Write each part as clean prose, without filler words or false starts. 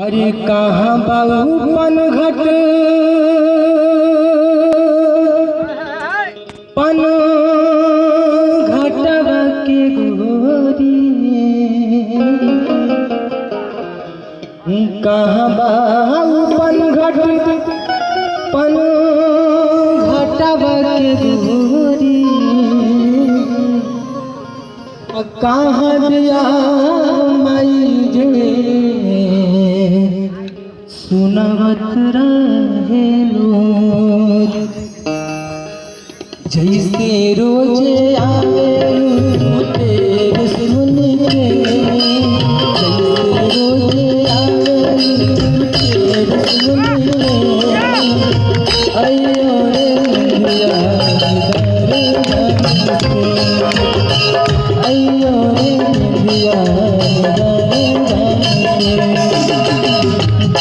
अरे कहाँ बाबू पनघट पनघटवा के गोरी कहाँ बाबू पनघट पनघटवा के गोरी कहाँ दिया माई जे सुनवत रहे लोग जैसे रोजे आवे तेरे सुन के जैसे रोजे आवे तेरे सुन के अयो रे अयो रे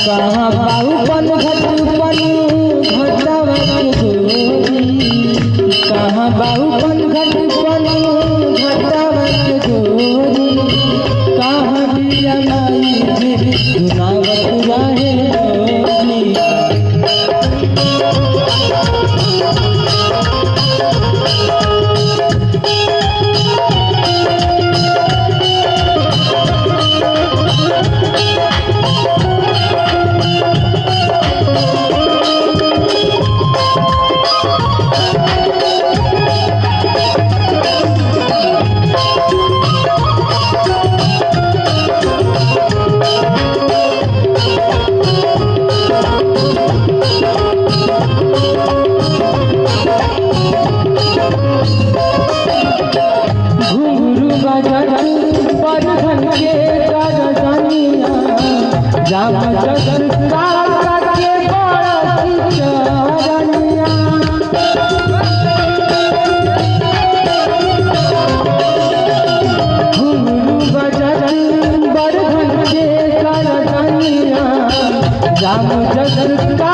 कहाँ बाबू पनघट पनघटवा के गोरी कहाँ बाबू पनघट पनघटवा के गोरी कहाँ दिया माई जी सुनावत रहे लोरी जाम जगन का के बड़ा चरनिया घुंघरू बजन बड़ घन के चरनिया जाम जगन का